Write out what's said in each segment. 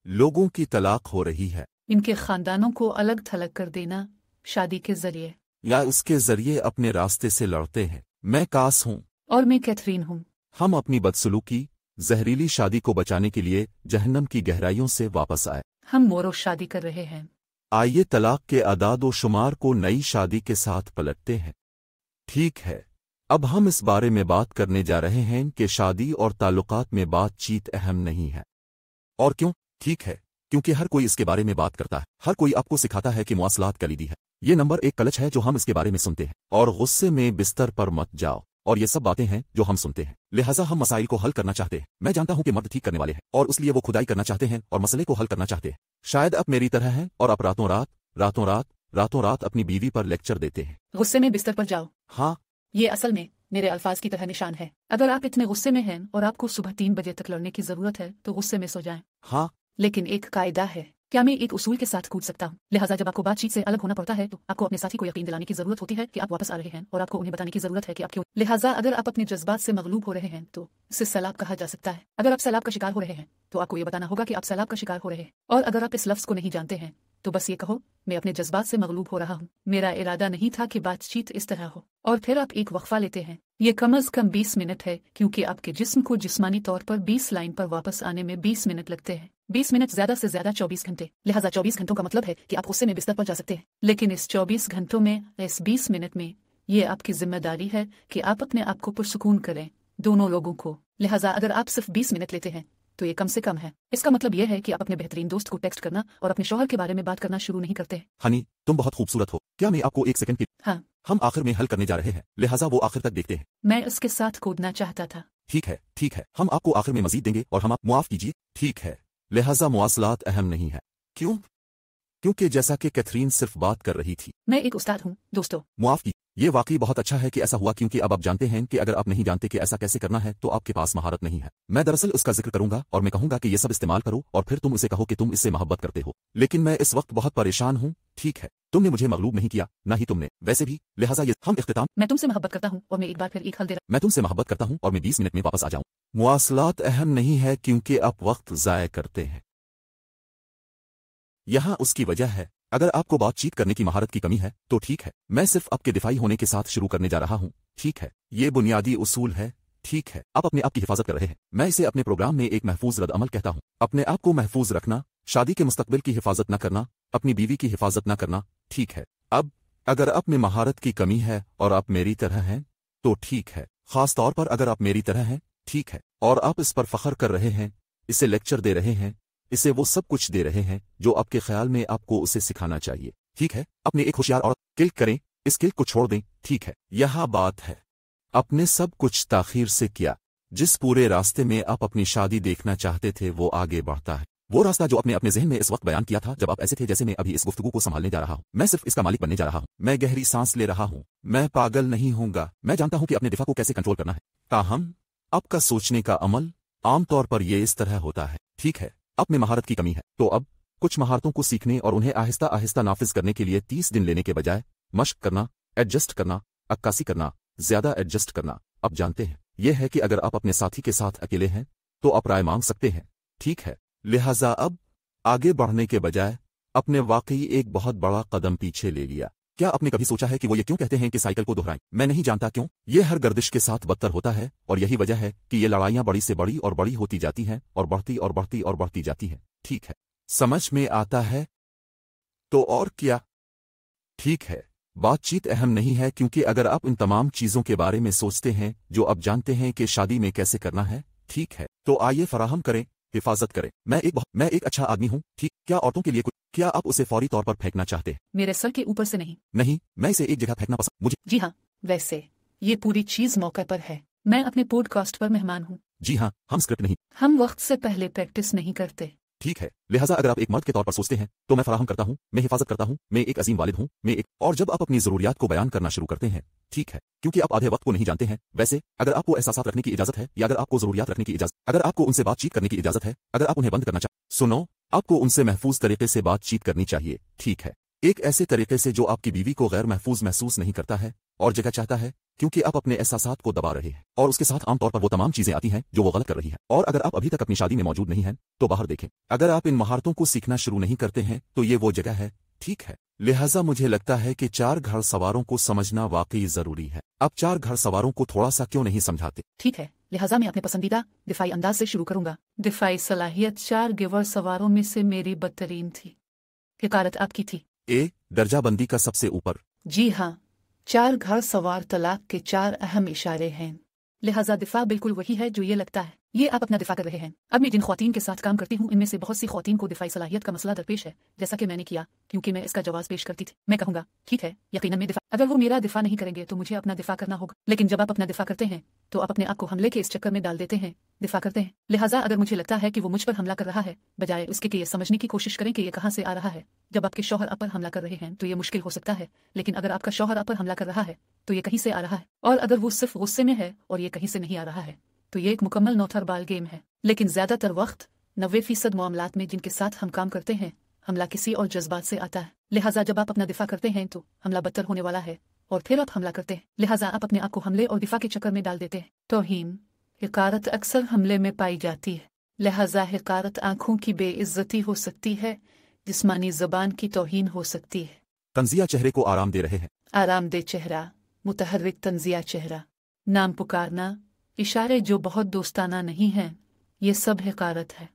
लोगों की तलाक हो रही है, इनके खानदानों को अलग थलग कर देना शादी के जरिए, या उसके जरिए अपने रास्ते से लड़ते हैं। मैं कास हूँ और मैं कैथरीन हूँ। हम अपनी बदसलूकी जहरीली शादी को बचाने के लिए जहन्नम की गहराइयों से वापस आए। हम मोरो शादी कर रहे हैं। आइए तलाक के अदाद व शुमार को नई शादी के साथ पलटते हैं। ठीक है, अब हम इस बारे में बात करने जा रहे हैं कि शादी और ताल्लुकात में बातचीत अहम नहीं है। और क्यों? ठीक है, क्योंकि हर कोई इसके बारे में बात करता है। हर कोई आपको सिखाता है कि मुआसलात कलीदी है। ये नंबर एक कलच है जो हम इसके बारे में सुनते हैं। और गुस्से में बिस्तर पर मत जाओ। और ये सब बातें हैं जो हम सुनते हैं, लिहाजा हम मसाइल को हल करना चाहते हैं। मैं जानता हूं कि मर्द ठीक करने वाले हैं और इसलिए वो खुदाई करना चाहते हैं और मसले को हल करना चाहते हैं। शायद आप मेरी तरह हैं और आप रातों रात अपनी बीवी पर लेक्चर देते हैं। गुस्से में बिस्तर पर जाओ, हाँ, ये असल में मेरे अल्फाज की तरह निशान है। अगर आप इतने गुस्से में हैं और आपको सुबह 3 बजे तक लड़ने की जरूरत है तो गुस्से में सो जाएं। हाँ, लेकिन एक कायदा है, क्या मैं एक उसूल के साथ कूद सकता हूँ? लिहाजा जब आपको बातचीत से अलग होना पड़ता है तो आपको अपने साथी को यकीन दिलाने की जरूरत होती है कि आप वापस आ रहे हैं और आपको उन्हें बताने की जरूरत है कि आप क्यों। लिहाजा अगर आप अपने जज्बात से मगलूब हो रहे हैं तो इसे सैलाब कहा जा सकता है। अगर आप सैलाब का शिकार हो रहे हैं तो आपको ये बताना होगा कि आप सैलाब का शिकार हो रहे हैं। और अगर आप इस लफ्ज को नहीं जानते हैं तो बस ये कहो, मैं अपने जज्बात से मगलूब हो रहा हूँ, मेरा इरादा नहीं था कि बातचीत इस तरह हो। और फिर आप एक वक्फा लेते हैं। ये कम अज कम 20 मिनट है, क्योंकि आपके जिस्म को जिस्मानी तौर पर 20 लाइन पर वापस आने में 20 मिनट लगते हैं। 20 मिनट ज्यादा से ज्यादा 24 घंटे। लिहाजा 24 घंटों का मतलब है कि आप गुस्से में बिस्तर पर जा सकते हैं। लेकिन इस 24 घंटों में, इस 20 मिनट में, ये आपकी जिम्मेदारी है कि आप अपने आप को पुरसुकून करें, दोनों लोगों को। लिहाजा अगर आप सिर्फ 20 मिनट लेते हैं तो ये कम से कम है। इसका मतलब यह है कि आप अपने बेहतरीन दोस्त को टेक्स्ट करना और अपने शौहर के बारे में बात करना शुरू नहीं करते। हनी, तुम बहुत खूबसूरत हो। क्या मैं आपको एक सेकंड की? हाँ, हम आखिर में हल करने जा रहे हैं, लिहाजा वो आखिर तक देखते हैं। मैं उसके साथ कूदना चाहता था। ठीक है, हम आपको आखिर में मजीद देंगे और हम आप मुआफ कीजिए। ठीक है, लिहाजा मुआसलात अहम नहीं है। क्यों? क्योंकि जैसा कि कैथरीन सिर्फ बात कर रही थी। मैं एक उस्ताद हूँ दोस्तों। मुआफ की, ये वाकई बहुत अच्छा है कि ऐसा हुआ, क्योंकि अब आप जानते हैं कि अगर आप नहीं जानते कि ऐसा कैसे करना है तो आपके पास महारत नहीं है। मैं दरअसल उसका जिक्र करूंगा और मैं कहूंगा कि ये सब इस्तेमाल करो और फिर तुम उसे कहो कि तुम इससे मोहब्बत करते हो। लेकिन मैं इस वक्त बहुत परेशान हूँ। ठीक है, तुमने मुझे मगलूब नहीं किया, ना ही तुमने वैसे भी, लिहाजा ये हम इख्तिताम। मैं तुमसे मोहब्बत करता हूँ और मैं एक बार फिर एक हल दे रहा। मैं तुमसे मोहब्बत करता हूँ और मैं 20 मिनट में वापस आ जाऊँ। मुआसलात अहम नहीं है क्योंकि आप वक्त ज़ाय करते हैं। यहाँ उसकी वजह है। अगर आपको बातचीत करने की महारत की कमी है तो ठीक है, मैं सिर्फ आपके दिफाई होने के साथ शुरू करने जा रहा हूँ। ठीक है, ये बुनियादी उसूल है। ठीक है, आप अपने आप की हिफाजत कर रहे हैं। मैं इसे अपने प्रोग्राम में एक महफूज रद्द अमल कहता हूँ। अपने आप को महफूज रखना, शादी के मुस्तकबिल की हिफाजत न करना, अपनी बीवी की हिफाजत न करना। ठीक है, अब अगर आप में महारत की कमी है और आप मेरी तरह हैं तो ठीक है, खास तौर पर अगर आप मेरी तरह हैं। ठीक है, और आप इस पर फख्र कर रहे हैं, इसे लेक्चर दे रहे हैं, इसे वो सब कुछ दे रहे हैं जो आपके ख्याल में आपको उसे सिखाना चाहिए। ठीक है, अपने एक होशियार और क्लिक करें, इस क्लिक को छोड़ दें। ठीक है, यह बात है, अपने सब कुछ ताखीर से किया। जिस पूरे रास्ते में आप अपनी शादी देखना चाहते थे वो आगे बढ़ता है। वो रास्ता जो आपने अपने ज़हन में इस वक्त बयान किया था जब आप ऐसे थे जैसे मैं अभी इस गुफ्तगू को संभालने जा रहा हूँ। मैं सिर्फ इसका मालिक बनने जा रहा हूँ। मैं गहरी सांस ले रहा हूँ। मैं पागल नहीं होऊंगा। मैं जानता हूँ कि अपने दिफा को कैसे कंट्रोल करना है। ताहम आपका सोचने का अमल आमतौर पर ये इस तरह होता है। ठीक है, अब में महारत की कमी है तो अब कुछ महारतों को सीखने और उन्हें आहिस्ता आहिस्ता नाफिज करने के लिए 30 दिन लेने के बजाय मश्क करना, एडजस्ट करना, अक्कासी करना, ज्यादा एडजस्ट करना। अब जानते हैं यह है कि अगर आप अपने साथी के साथ अकेले हैं तो आप राय मांग सकते हैं। ठीक है, लिहाजा अब आगे बढ़ने के बजाय अपने वाकई एक बहुत बड़ा कदम पीछे ले लिया। क्या आपने कभी सोचा है कि वो ये क्यों कहते हैं कि साइकिल को दोहराएं? मैं नहीं जानता क्यों। ये हर गर्दिश के साथ बदतर होता है और यही वजह है कि ये लड़ाइयां बड़ी से बड़ी और बड़ी होती जाती हैं और बढ़ती और बढ़ती और बढ़ती जाती हैं। ठीक है, समझ में आता है? तो और क्या? ठीक है, बातचीत अहम नहीं है क्योंकि अगर आप इन तमाम चीजों के बारे में सोचते हैं जो अब जानते हैं कि शादी में कैसे करना है, ठीक है, तो आइए फराहम करें, हिफाजत करें। मैं एक अच्छा आदमी हूँ। ठीक, क्या औरतों के लिए कुछ? क्या आप उसे फौरी तौर पर फेंकना चाहते हैं? मेरे सर के ऊपर से नहीं। नहीं, मैं इसे एक जगह फेंकना पसंद। मुझे जी हाँ, वैसे ये पूरी चीज मौके पर है। मैं अपने पॉडकास्ट पर मेहमान हूँ। जी हाँ, हम स्क्रिप्ट नहीं। हम वक्त से पहले प्रैक्टिस नहीं करते। ठीक है, लिहाजा अगर आप एक मर्द के तौर पर सोचते हैं तो मैं फराहम करता हूँ, मैं हिफाजत करता हूँ, मैं एक अजीम वालिद हूँ, मैं एक। और जब आप अपनी जरूरियात को बयान करना शुरू करते हैं, ठीक है, क्योंकि आप आधे वक्त को नहीं जानते हैं। वैसे अगर आपको एहसासात रखने की इजाजत है या अगर आपको जरूरियात रखने की इजाजत, अगर आपको उनसे बातचीत करने की इजाजत है, अगर आप उन्हें बंद करना चाहते, सुनो, आपको उनसे महफूज तरीके से बातचीत करनी चाहिए। ठीक है, एक ऐसे तरीके से जो आपकी बीवी को गैर महफूज महसूस नहीं करता है और जगह चाहता है क्योंकि आप अपने एहसासात को दबा रहे हैं और उसके साथ आमतौर पर वो तमाम चीजें आती हैं जो वो गलत कर रही है। और अगर आप अभी तक अपनी शादी में मौजूद नहीं हैं तो बाहर देखें। अगर आप इन महारतों को सीखना शुरू नहीं करते हैं तो ये वो जगह है, ठीक है। लिहाजा मुझे लगता है कि 4 घर सवारों को समझना वाकई जरूरी है। अब 4 घर सवारों को थोड़ा सा क्यों नहीं समझाते? ठीक है, लिहाजा मैं अपने पसंदीदा दिफाई अंदाज से शुरू करूंगा। दिफाई सलाहियत 4 गिवर सवारों में से मेरी बदतरीन थी। हिकारत आपकी थी। ए, दर्जाबंदी का सबसे ऊपर। जी हाँ, 4 घर सवार तलाक के 4 अहम इशारे हैं। लिहाजा दिफा बिल्कुल वही है जो ये लगता है। ये आप अपना दिफा कर रहे हैं। अब मैं जिन ख्वातीन के साथ काम करती हूँ इनमें से बहुत सी ख्वातीन को दिफाई सलाहियत का मसला दरपेश है, जैसा कि मैंने किया, क्योंकि मैं इसका जवाब पेश करती थी। मैं कहूंगा ठीक है, यकीनन मैं दिफा, अगर वो मेरा दिफा नहीं करेंगे तो मुझे अपना दिफा करना होगा। लेकिन जब आप अपना दिफा करते हैं तो आप अपने आप को हमले के इस चक्कर में डाल देते हैं, दिफा करते हैं। लिहाजा अगर मुझे लगता है कि वो मुझ पर हमला कर रहा है, बजाय उसके कि ये समझने की कोशिश करें कि ये कहाँ से आ रहा है। जब आपके शौहर आप पर हमला कर रहे हैं तो ये मुश्किल हो सकता है, लेकिन अगर आपका शौहर आप पर हमला कर रहा है तो ये कहीं से आ रहा है, और अगर वो सिर्फ गुस्से में है और ये कहीं से नहीं आ रहा है तो ये एक मुकम्मल नौथर बाल गेम है। लेकिन ज्यादातर वक्त 90% मामलात में जिनके साथ हम काम करते हैं हमला किसी और जज्बात से आता है। लिहाजा जब आप अपना दिफा करते हैं तो हमला बदतर होने वाला है और फिर आप हमला करते हैं। लिहाजा आप अपने आप को हमले और दिफा के चक्कर में डाल देते हैं। तौहीन, हिकारत अक्सर हमले में पाई जाती है। लिहाजा हिकारत आंखों की बेइज्जती हो सकती है, जिस्मानी ज़बान की तौहीन हो सकती है। तंजिया चेहरे को आराम दे रहे हैं। आरामदेह चेहरा, मुतहर्रिक तंजिया चेहरा, नाम पुकारना, इशारे जो बहुत दोस्ताना नहीं हैं, ये सब हिकारत है।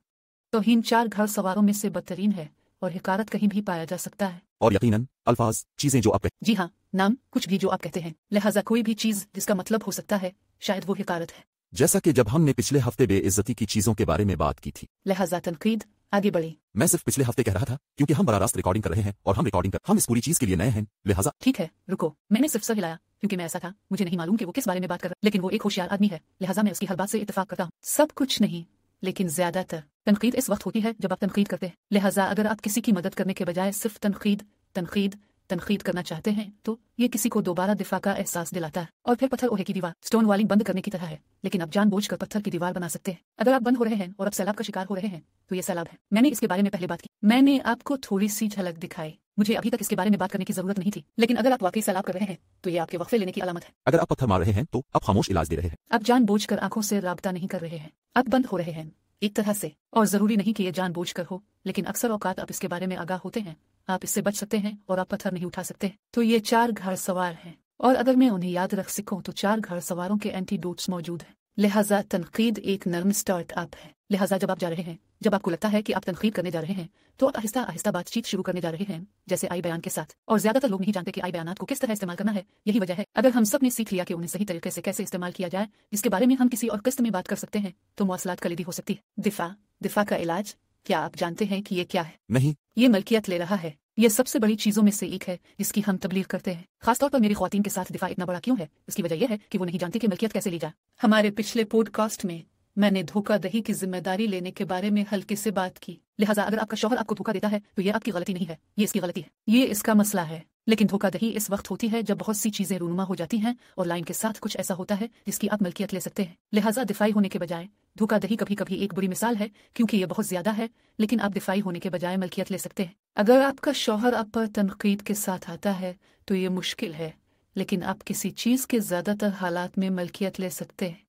तौहीन 4 घर सवारों में से बदतरीन है और हिकारत कहीं भी पाया जा सकता है। और यकीनन अल्फाज, चीजें जो आप कहते जी हाँ, नाम, कुछ भी जो आप कहते हैं। लिहाजा कोई भी चीज जिसका मतलब हो सकता है, शायद वो हिकारत है। जैसा कि जब हमने पिछले हफ्ते बेइज्जती की चीजों के बारे में बात की थी। लिहाजा तनकीद आगे बढ़ी। मैं सिर्फ पिछले हफ्ते कह रहा था क्योंकि हम बराह रास्त रिकॉर्डिंग कर रहे हैं और हम इस पूरी चीज के लिए नए हैं। लिहाजा ठीक है, रुको, मैंने सिर्फ सर हिलाया क्योंकि मैं ऐसा था, मुझे नहीं मालूम कि वो किस बारे में बात कर रहा, लेकिन वो एक होशियार आदमी है, लिहाजा मैं उसकी हर बात से इत्तेफाक करता हूँ। सब कुछ नहीं, लेकिन ज्यादातर। तनकीद इस वक्त होती है जब आप तनकीद करते हैं। लिहाजा अगर आप किसी की मदद करने के बजाय सिर्फ तनकीद करना चाहते हैं तो ये किसी को दोबारा दिफा का एहसास दिलाता है। और फिर पत्थर ओहे की दीवार स्टोन वालिंग बंद करने की तरह है, लेकिन आप जानबूझकर पत्थर की दीवार बना सकते हैं। अगर आप बंद हो रहे हैं और आप सैलाब का शिकार हो रहे हैं तो ये सैलाब है। मैंने इसके बारे में पहले बात की, मैंने आपको थोड़ी सी झलक दिखाई। मुझे अभी तक इसके बारे में बात करने की जरूरत नहीं थी, लेकिन अगर आप वाकई सैलाब कर रहे हैं तो ये आपके वक्फे लेने की अलामत है। अगर आप पत्थर मार रहे हैं तो आप खामोश इलाज दे रहे हैं। आप जानबूझकर आंखों से राबता नहीं कर रहे हैं, आप बंद हो रहे हैं एक तरह से। और जरूरी नहीं कि ये जानबूझकर हो, लेकिन अक्सर औकात आप इसके बारे में आगाह होते हैं, आप इससे बच सकते हैं और आप पत्थर नहीं उठा सकते। तो ये 4 घर सवार हैं, और अगर मैं उन्हें याद रख सकूं तो 4 घर सवारों के एंटीडोट्स मौजूद हैं। लिहाजा तनकीद एक नर्म स्टार्टअप है। लिहाजा जब आप जा रहे हैं, जब आपको लगता है कि आप तनकीद करने जा रहे हैं तो आप आहिस्ता आहिस्ता बातचीत शुरू करने जा रहे हैं, जैसे आई बयान के साथ। और ज्यादातर लोग नहीं जानते कि आई बयानात को किस तरह इस्तेमाल करना है। यही वजह है अगर हम सब ने सीख लिया कि उन्हें सही तरीके से कैसे इस्तेमाल किया जाए, जिसके बारे में हम किसी और किस्त में बात कर सकते हैं, तो मौसलात कलीदी हो सकती है। दिफा का इलाज, क्या आप जानते हैं कि ये क्या है? नहीं। ये मलकियत ले रहा है। ये सबसे बड़ी चीजों में से एक है जिसकी हम तबलीग करते हैं। खासतौर पर मेरी ख्वातीन के साथ दिफा इतना बड़ा क्यों है? इसकी वजह यह है कि वो नहीं जानती कि मलकियत कैसे ली जाए। हमारे पिछले पॉडकास्ट में मैंने धोखाधड़ी की जिम्मेदारी लेने के बारे में हल्के से बात की। लिहाजा अगर आपका शौहर आपको धोखा देता है तो ये आपकी गलती नहीं है, ये इसकी गलती है, ये इसका मसला है। लेकिन धोखाधड़ी इस वक्त होती है जब बहुत सी चीजें रूनुमा हो जाती हैं और लाइन के साथ कुछ ऐसा होता है जिसकी आप मलकियत ले सकते हैं। लिहाजा दिफाई होने के बजाय धोखाधड़ी कभी कभी एक बुरी मिसाल है क्योंकि ये बहुत ज्यादा है, लेकिन आप दिफाई होने के बजाय मलकियत ले सकते हैं। अगर आपका शौहर आप पर तनकीद के साथ आता है तो ये मुश्किल है, लेकिन आप किसी चीज के ज्यादातर हालात में मलकियत ले सकते हैं।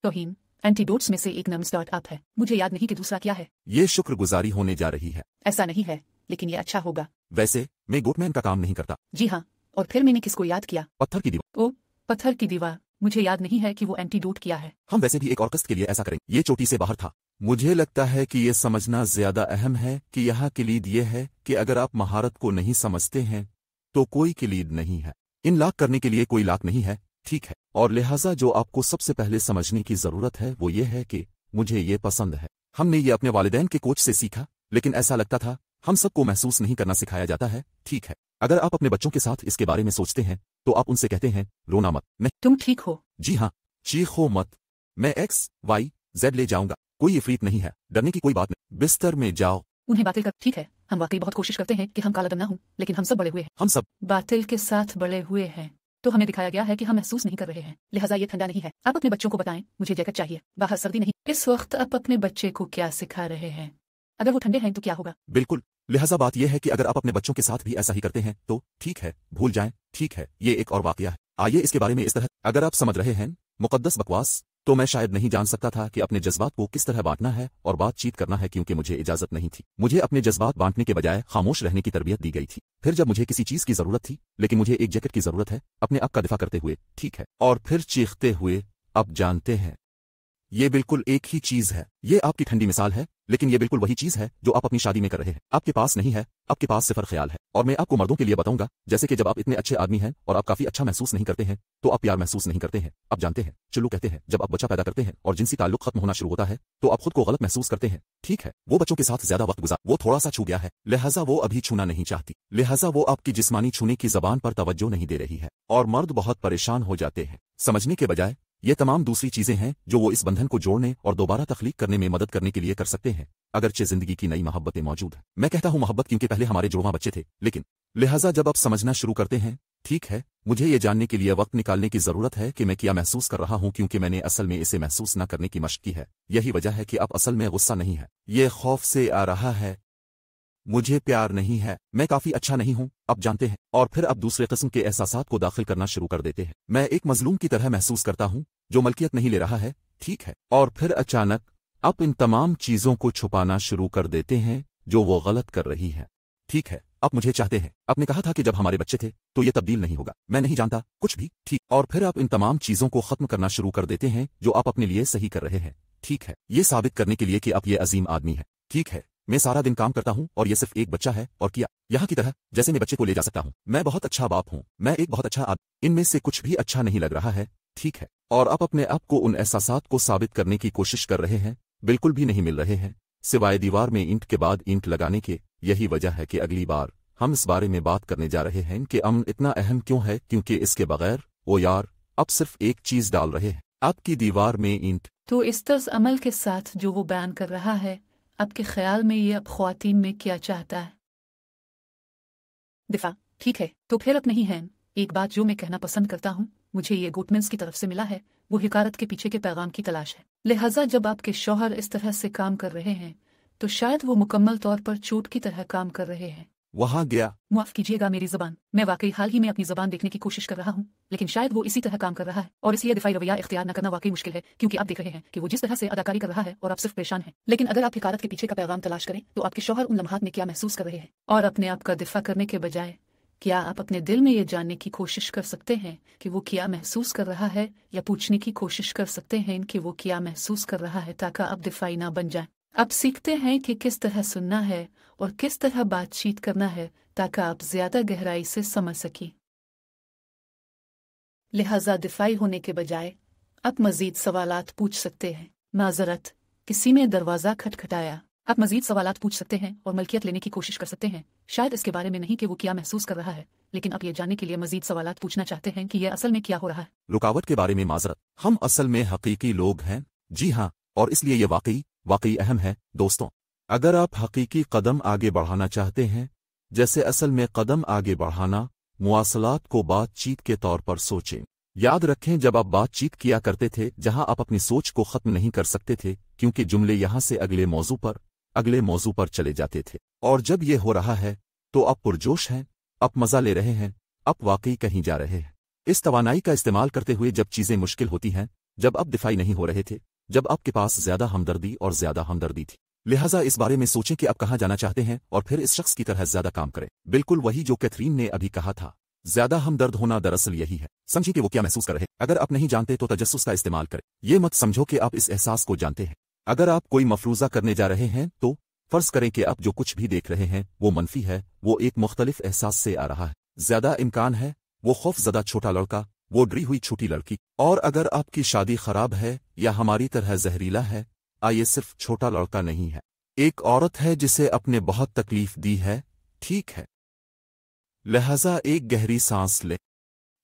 तौहीन एंटीडोट्स में से एक नर्म स्टार्टअप है। मुझे याद नहीं कि दूसरा क्या है। ये शुक्रगुजारी होने जा रही है। ऐसा नहीं है, लेकिन ये अच्छा होगा। वैसे मैं गोटमैन का काम नहीं करता। जी हाँ, और फिर मैंने किसको याद किया? पत्थर की दीवार। ओ, पत्थर की दीवार। मुझे याद नहीं है कि वो एंटीडोट क्या है। हम वैसे भी एक और कस्त के लिए ऐसा करेंगे। ये चोटी से बाहर था। मुझे लगता है कि ये समझना ज्यादा अहम है कि यहाँ किलीद ये है कि अगर आप महारत को नहीं समझते हैं तो कोई किलीद नहीं है। इन लाक करने के लिए कोई लाक नहीं है, ठीक है। और लिहाजा जो आपको सबसे पहले समझने की जरूरत है वो ये है कि मुझे ये पसंद है। हमने ये अपने वालिदैन के कोच से सीखा, लेकिन ऐसा लगता था हम सबको महसूस नहीं करना सिखाया जाता है, ठीक है। अगर आप अपने बच्चों के साथ इसके बारे में सोचते हैं तो आप उनसे कहते हैं रोना मत। नहीं, तुम ठीक हो। जी हाँ, चीखो मत। मैं XYZ ले जाऊंगा। कोई इफरीत नहीं है, डरने की कोई बात नहीं। बिस्तर में जाओ। उन्हें बातिल कर। ठीक है, हम वाकई बहुत कोशिश करते हैं कि हम काला दम ना हों, लेकिन हम सब बड़े हुए हैं। हम सब बातिल के साथ बड़े हुए हैं, तो हमें दिखाया गया है कि हम महसूस नहीं कर रहे हैं। लिहाजा ये ठंडा नहीं है। आप अपने बच्चों को बताएं मुझे जैकेट चाहिए, बाहर सर्दी नहीं। इस वक्त आप अपने बच्चे को क्या सिखा रहे हैं? अगर वो ठंडे हैं तो क्या होगा? बिल्कुल। लिहाजा बात यह है कि अगर आप अपने बच्चों के साथ भी ऐसा ही करते हैं तो ठीक है, भूल जाएं, ठीक है। ये एक और वाकया है। आइए इसके बारे में इस तरह, अगर आप समझ रहे हैं मुकद्दस बकवास, तो मैं शायद नहीं जान सकता था कि अपने जज्बात को किस तरह बांटना है और बातचीत करना है, क्योंकि मुझे इजाजत नहीं थी। मुझे अपने जज्बात बांटने के बजाय खामोश रहने की तरबियत दी गई थी। फिर जब मुझे किसी चीज की जरूरत थी, लेकिन मुझे एक जैकेट की जरूरत है, अपने आप का दिफा करते हुए, ठीक है, और फिर चीखते हुए, अब जानते हैं ये बिल्कुल एक ही चीज है। ये आपकी ठंडी मिसाल है, लेकिन ये बिल्कुल वही चीज है जो आप अपनी शादी में कर रहे हैं। आपके पास नहीं है, आपके पास सिर्फ ख्याल है। और मैं आपको मर्दों के लिए बताऊंगा, जैसे कि जब आप इतने अच्छे आदमी हैं और आप काफी अच्छा महसूस नहीं करते हैं, तो आप प्यार महसूस नहीं करते हैं। आप जानते हैं, चुल्लू कहते हैं, जब आप बच्चा पैदा करते हैं और जिनसी ताल्लुक खत्म होना शुरू होता है, तो आप खुद को गलत महसूस करते हैं। ठीक है, वो बच्चों के साथ ज्यादा वक्त गुजार, वो थोड़ा सा छू गया है, लिहाजा वो अभी छूना नहीं चाहती, लिहाजा वो आपकी जिस्मानी छूने की जबान पर तवज्जो नहीं दे रही है, और मर्द बहुत परेशान हो जाते हैं। समझने के बजाय ये तमाम दूसरी चीजें हैं जो वो इस बंधन को जोड़ने और दोबारा तख्लीक करने में मदद करने के लिए कर सकते हैं, अगरचे जिंदगी की नई मोहब्बतें मौजूद हैं। मैं कहता हूं मोहब्बत क्योंकि पहले हमारे जुड़वां बच्चे थे, लेकिन लिहाजा जब आप समझना शुरू करते हैं, ठीक है, मुझे ये जानने के लिए वक्त निकालने की जरूरत है कि मैं क्या महसूस कर रहा हूं, क्योंकि मैंने असल में इसे महसूस न करने की मशक की है। यही वजह है कि अब असल में गुस्सा नहीं है, ये खौफ से आ रहा है, मुझे प्यार नहीं है, मैं काफी अच्छा नहीं हूं, अब जानते हैं, और फिर अब दूसरे किस्म के एहसासात को दाखिल करना शुरू कर देते हैं। मैं एक मजलूम की तरह महसूस करता हूं जो मलकियत नहीं ले रहा है, ठीक है, और फिर अचानक आप इन तमाम चीजों को छुपाना शुरू कर देते हैं जो वो गलत कर रही है। ठीक है, आप मुझे चाहते हैं, आपने कहा था कि जब हमारे बच्चे थे तो ये तब्दील नहीं होगा, मैं नहीं जानता कुछ भी, ठीक, और फिर आप इन तमाम चीजों को खत्म करना शुरू कर देते हैं जो आप अपने लिए सही कर रहे हैं। ठीक है, ये साबित करने के लिए कि आप ये अजीम आदमी है। ठीक है, मैं सारा दिन काम करता हूं और ये सिर्फ एक बच्चा है, और किया यहाँ की तरह जैसे मैं बच्चे को ले जा सकता हूं, मैं बहुत अच्छा बाप हूं, मैं एक बहुत अच्छा आदमी, इनमें से कुछ भी अच्छा नहीं लग रहा है। ठीक है, और आप अपने आप को उन एहसासात को साबित करने की कोशिश कर रहे हैं, बिल्कुल भी नहीं मिल रहे हैं, सिवाय दीवार में ईंट के बाद ईंट लगाने के। यही वजह है कि अगली बार हम इस बारे में बात करने जा रहे हैं कि अमन इतना अहम क्यों है, क्योंकि इसके बगैर ओ यार अब सिर्फ एक चीज डाल रहे हैं, आपकी दीवार में ईंट। तो इस तर्ज अमल के साथ जो वो बयान कर रहा है, आपके ख्याल में ये अब ख्वातीन में क्या चाहता है? दिफा, ठीक है, तो फिर अब नहीं है। एक बात जो मैं कहना पसंद करता हूँ, मुझे ये गुटमेंस की तरफ से मिला है, वो हिकारत के पीछे के पैगाम की तलाश है। लिहाजा जब आपके शौहर इस तरह से काम कर रहे हैं, तो शायद वो मुकम्मल तौर पर चोट की तरह काम कर रहे हैं। वहां गया, माफ कीजिएगा मेरी जबान, मैं वाकई हाल ही में अपनी जबान देखने की कोशिश कर रहा हूँ, लेकिन शायद वो इसी तरह काम कर रहा है, और इसलिए दिफाई रवैया इख्तियार न करना वाकई मुश्किल है, क्योंकि आप देख रहे हैं कि वो जिस तरह से अदाकारी कर रहा है और आप सिर्फ परेशान हैं। लेकिन अगर आप हिकारत के पीछे का पैगाम तलाश करें, तो आपके शौहर उन लम्हात में क्या महसूस कर रहे हैं, और अपने आप का दिफा करने के बजाय क्या आप अपने दिल में ये जानने की कोशिश कर सकते हैं कि वो क्या महसूस कर रहा है, या पूछने की कोशिश कर सकते हैं कि वो क्या महसूस कर रहा है, ताकि आप दिफाई ना बन जाए। आप सीखते हैं कि किस तरह सुनना है और किस तरह बातचीत करना है, ताकि आप ज्यादा गहराई से समझ सकें। लिहाजा दिफाई होने के बजाय आप मजीद सवालात पूछ सकते हैं। माजरत, किसी ने दरवाजा खटखटाया। आप मजीद सवालात पूछ सकते हैं और मलकियत लेने की कोशिश कर सकते हैं, शायद इसके बारे में नहीं कि वो क्या महसूस कर रहा है, लेकिन आप ये जानने के लिए मजीद सवालात पूछना चाहते हैं कि यह असल में क्या हो रहा है। रुकावट के बारे में माजरत, हम असल में हकीकी लोग हैं, जी हाँ, और इसलिए ये वाकई अहम है। दोस्तों, अगर आप हकीकी कदम आगे बढ़ाना चाहते हैं, जैसे असल में कदम आगे बढ़ाना, मुआसलात को बातचीत के तौर पर सोचें। याद रखें, जब आप बातचीत किया करते थे जहां आप अपनी सोच को खत्म नहीं कर सकते थे, क्योंकि जुमले यहां से अगले मौजू पर चले जाते थे, और जब ये हो रहा है तो आप पुरजोश हैं, आप मजा ले रहे हैं, आप वाकई कहीं जा रहे हैं। इस तवानाई का इस्तेमाल करते हुए जब चीजें मुश्किल होती हैं, जब आप दिफाई नहीं हो रहे थे, जब आपके पास ज्यादा हमदर्दी थी। लिहाजा इस बारे में सोचें कि आप कहां जाना चाहते हैं, और फिर इस शख्स की तरह ज्यादा काम करें। बिल्कुल वही जो कैथरीन ने अभी कहा था, ज्यादा हमदर्द होना दरअसल यही है। समझिए कि वो क्या महसूस कर रहे हैं। अगर आप नहीं जानते तो तजस्सुस का इस्तेमाल करें। ये मत समझो कि आप इस एहसास को जानते हैं। अगर आप कोई मफरूजा करने जा रहे हैं, तो फर्ज करें कि आप जो कुछ भी देख रहे हैं वो मनफी है, वो एक मुख्तलिफ एहसास से आ रहा है। ज्यादा इम्कान है वो खौफजदा छोटा लड़का, वो डरी हुई छोटी लड़की। और अगर आपकी शादी खराब है या हमारी तरह जहरीला है, ये सिर्फ छोटा लड़का नहीं है, एक औरत है जिसे अपने बहुत तकलीफ दी है, ठीक है। लिहाजा एक गहरी सांस लें,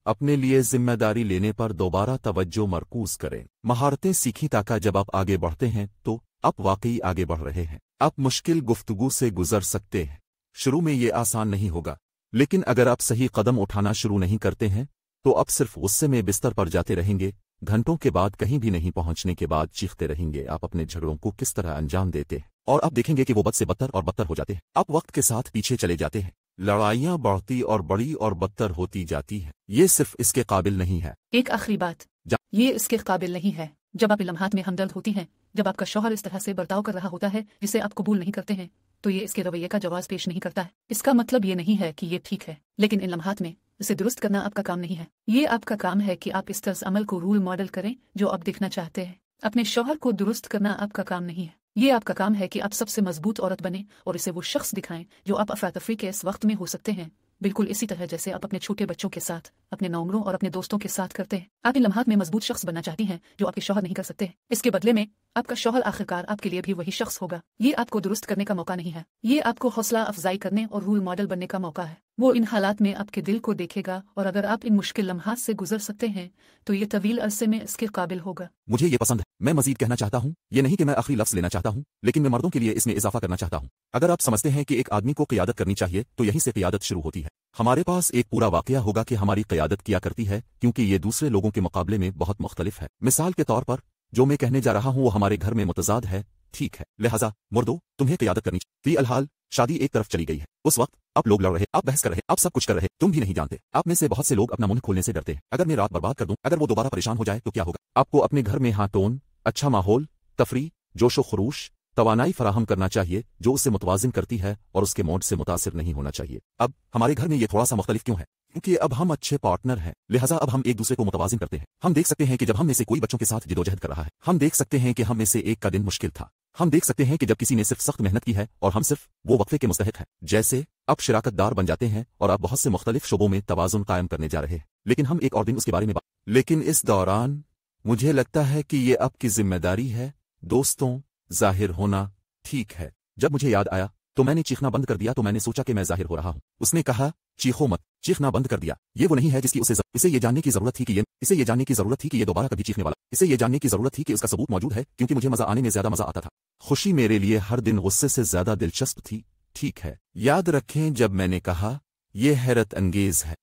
अपने लिए जिम्मेदारी लेने पर दोबारा तवज्जो मरकूज करें, महारतें सीखी, ताकि जब आप आगे बढ़ते हैं तो आप वाकई आगे बढ़ रहे हैं। आप मुश्किल गुफ्तगू से गुजर सकते हैं। शुरू में ये आसान नहीं होगा, लेकिन अगर आप सही कदम उठाना शुरू नहीं करते हैं तो आप सिर्फ गुस्से में बिस्तर पर जाते रहेंगे, घंटों के बाद कहीं भी नहीं पहुंचने के बाद चीखते रहेंगे। आप अपने झगड़ों को किस तरह अंजाम देते हैं, और आप देखेंगे कि वो बद से बदतर और बदतर हो जाते हैं। आप वक्त के साथ पीछे चले जाते हैं, लड़ाइयाँ बढ़ती और बड़ी और बदतर होती जाती हैं। ये सिर्फ इसके काबिल नहीं है। एक आखिरी बात, ये इसके काबिल नहीं है। जब आप इन लम्हात में हमदर्द होती हैं, जब आपका शौहर इस तरह से बर्ताव कर रहा होता है जिसे आप कबूल नहीं करते हैं, तो ये इसके रवैये का जवाब पेश नहीं करता है। इसका मतलब ये नहीं है कि ये ठीक है, लेकिन इन लम्हात में इसे दुरुस्त करना आपका काम नहीं है। ये आपका काम है कि आप इस तर्ज अमल को रूल मॉडल करें जो आप दिखना चाहते हैं। अपने शौहर को दुरुस्त करना आपका काम नहीं है। ये आपका काम है कि आप सबसे मजबूत औरत बने और इसे वो शख्स दिखाएं जो आप अफरा-तफरी के इस वक्त में हो सकते हैं, बिल्कुल इसी तरह जैसे आप अपने छोटे बच्चों के साथ, अपने नौकरों और अपने दोस्तों के साथ करते हैं। आप इन लम्हात में मजबूत शख्स बनना चाहती हैं जो आपके शौहर नहीं कर सकते। इसके बदले में आपका शौहर आखिरकार आपके लिए भी वही शख्स होगा। ये आपको दुरुस्त करने का मौका नहीं है, ये आपको हौसला अफजाई करने और रूल मॉडल बनने का मौका है। वो इन हालात में आपके दिल को देखेगा और अगर आप इन मुश्किल लम्हात से गुजर सकते हैं तो ये तवील अरसे में इसके काबिल होगा। मुझे ये पसंद है। मैं मजीद कहना चाहता हूँ, ये नहीं कि मैं आखिरी लफ्ज लेना चाहता हूँ, लेकिन मैं मर्दों के लिए इसमें इजाफा करना चाहता हूँ। अगर आप समझते हैं कि एक आदमी को क़ियादत करनी चाहिए तो यहीं से क़ियादत शुरू होती है। हमारे पास एक पूरा वाक़या होगा कि हमारी क़ियादत किया करती है, क्योंकि ये दूसरे लोगों के मुकाबले में बहुत मुख्तलिफ है। मिसाल के तौर पर जो मैं कहने जा रहा हूँ वो हमारे घर में मुतजाद है, ठीक है। लिहाजा मुर्दों, तुम्हें क़ियादत करनी चाहिए। फी अलहाल शादी एक तरफ चली गई है। उस वक्त आप लोग लड़ रहे, आप बहस कर रहे, आप सब कुछ कर रहे, तुम भी नहीं जानते। आप में से बहुत से लोग अपना मुंह खोलने से डरते हैं। अगर मैं रात बर्बाद कर दूं, अगर वो दोबारा परेशान हो जाए तो क्या होगा? आपको अपने घर में हाटोन, अच्छा माहौल, तफरी, जोशो खरूश, तवानाई फराहम करना चाहिए जो उसे मुतवाजिन करती है और उसके मौज से मुतासिर नहीं होना चाहिए। अब हमारे घर में ये थोड़ा सा मुख्तलिफ क्यों है? क्योंकि अब हम अच्छे पार्टनर हैं, लिहाजा अब हम एक दूसरे को मुतवाजिन करते हैं। हम देख सकते हैं कि जब हम में से कोई बच्चों के साथ जिदोजहद कर रहा है, हम देख सकते हैं कि हम में से एक का दिन मुश्किल था, हम देख सकते हैं कि जब किसी ने सिर्फ सख्त मेहनत की है और हम सिर्फ वो वक्फे के मुस्तहिक हैं। जैसे अब शिराकतदार बन जाते हैं और अब बहुत से मुख्तलिफ शुबों में तवाजुन कायम करने जा रहे हैं। लेकिन हम एक और दिन उसके बारे में लेकिन इस दौरान मुझे लगता है कि ये आपकी जिम्मेदारी है दोस्तों, जाहिर होना। ठीक है, जब मुझे याद आया तो मैंने चीखना बंद कर दिया, तो मैंने सोचा कि मैं जाहिर हो रहा हूँ। उसने कहा चीखो मत, चीखना बंद कर दिया। ये वो नहीं है जिसकी इसे ये जानने की जरूरत थी कि ये दोबारा कभी चीखने वाला। इसे ये जानने की जरूरत थी कि उसका सबूत मौजूद है, क्योंकि मुझे मजा आने में ज्यादा मजा आता था। खुशी मेरे लिए हर दिन गुस्से से ज्यादा दिलचस्प थी। ठीक है, याद रखें जब मैंने कहा यह हैरत अंगेज है।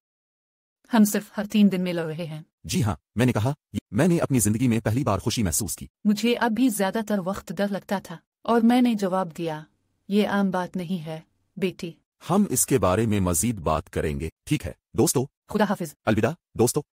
हम सिर्फ हर 3 दिन में लड़ रहे हैं। जी हाँ, मैंने कहा मैंने अपनी जिंदगी में पहली बार खुशी महसूस की। मुझे अब भी ज्यादातर वक्त डर लगता था और मैंने जवाब दिया, ये आम बात नहीं है बेटी। हम इसके बारे में मजीद बात करेंगे। ठीक है दोस्तों, खुदा हाफिज। अलविदा दोस्तों।